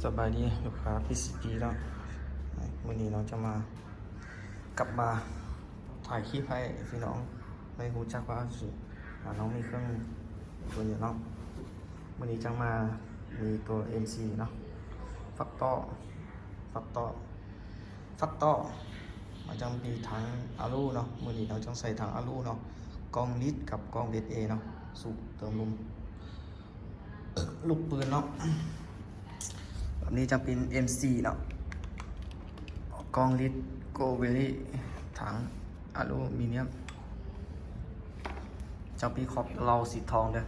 สบายดีลูกค้าพี่ซีพีแล้ววันนี้เราจะมากลับมาถ่ายคลิปให้พี่น้องไม่รู้จักว่าสิน้องมีเครื่องตัวนี้เนาะวันนี้จะมามีตัว MC เนาะฟักต่อมันจะมีถังอะลูเนาะวันนี้เราจะใส่ถังอะลูเนาะกองลิตกับกองเบสเอเนาะสูบเติมลมลูกปืนเนาะแบบนี้จะเป็น MC เนาะกองลิตโกเวลี่ถังอลูมิเนียมจะมีขอบเราสีทองเด้อ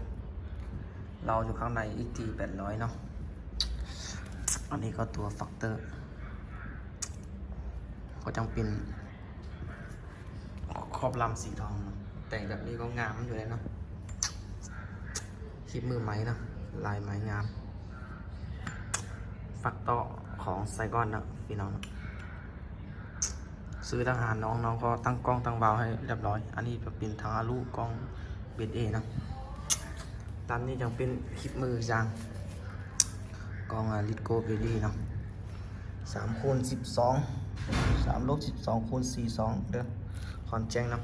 เราอยู่ข้างในอีกที800เนาะอันนี้ก็ตัวฟักเตอร์ก็จังเป็นขอบลำสีทองแต่งแบบนี้ก็งามอยู่เลยเนาะคลิปมือไม้เนาะลายไม้งามฟักต่อของไซกอนนะพี่น้องนะซื้อทหารน้องก็ตั้งกล้องตั้งเบาให้เรียบร้อยอันนี้จะเป็นทางอาลูกล้องเบสเอนะตามนี้จะเป็นคลิปมือจางกล้องลิโกเบลี่เนาะ3x12 3 ลบ 12 คูณ 42เด้อคอนแจ้งนะ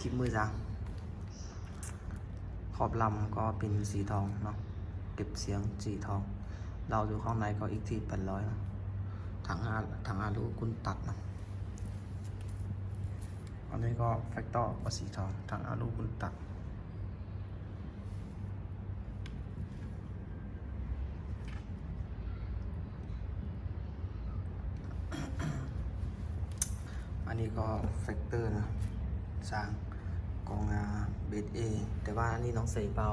คลิปมือจางขอบลำก็เป็นสีทองเนาะเก็บเสียงสีทองเราอยู่ข้างในก็อีกที800นะถังอาลูกุนตัดนะอันนี้ก็แฟกตอร์ก็สีทองถังอาลูกุนตัดอันนี้ก็แฟกเตอร์นะสร้างกองเบสเอแต่ว่าอันนี้น้องใส่เปล่า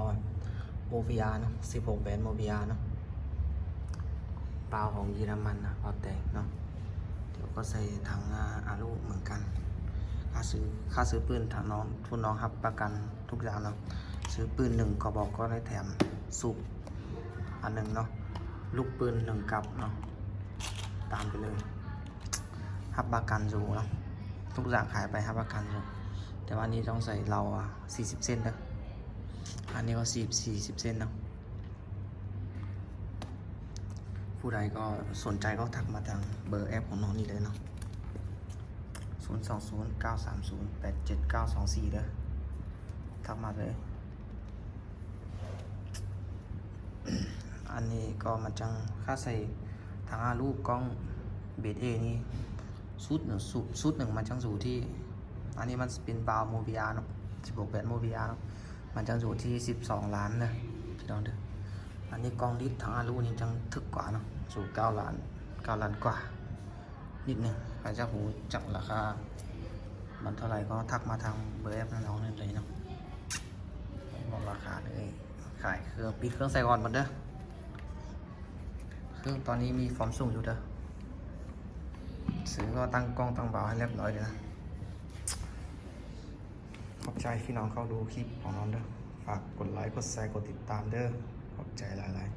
โมบิอาเนาะ16 แบนโมบิอาเนาะเปล่าของเยอรมันนะพอแต่งเนาะเดี๋ยวก็ใส่ถังอาลูเหมือนกันค่าซื้อปืนทางน้องทุนน้องครับประกันทุกอย่างเนาะซื้อปืน1 กระบอกก็ได้แถมสูบอันหนึ่งเนาะลูกปืน1 กับเนาะตามไปเลยฮับประกันอยู่เนาะทุกอย่างขายไปฮับประกันอยู่แต่ว่านี้ต้องใส่เรา40 เส้นนะอันนี้ก็40 เส้นเนาะผู้ใดก็สนใจก็ทักมาทางเบอร์แอปของน้องนี่เลยเนาะ020-930-87924เด้อทักมาเลย อันนี้ก็มาจังค่าใส่ทางลูกกล้องเบสเอนี่ชุดหนึ่งมันจังสู่ที่อันนี้มันเป็นบาวโมบิอาเนาะ16 แบนโมบิอาเนาะมันจังสู่ที่12 ล้านเลยพี่น้องเด้ออันนี้กล้องลิตทางอาลูนี่จังถึกกว่าเนาะสู่9 ล้านกว่านิดนึงใครจะหูจักราคามันเท่าไหร่ก็ทักมาทางเบอร์แอปน้องนี่เลยเนาะบอกราคาเลยขายเครื่องปิดเครื่องใส่ก่อนหมดเด้อเครื่องตอนนี้มีฟอร์มสูงอยู่เด้อซื้อก็ตั้งกล้องตั้งเบาให้เรียบร้อยเลยนะขอบใจพี่น้องเข้าดูคลิปของน้องเด้อฝากกดไลค์กดแชร์กดติดตามเด้อขอบใจหลายๆ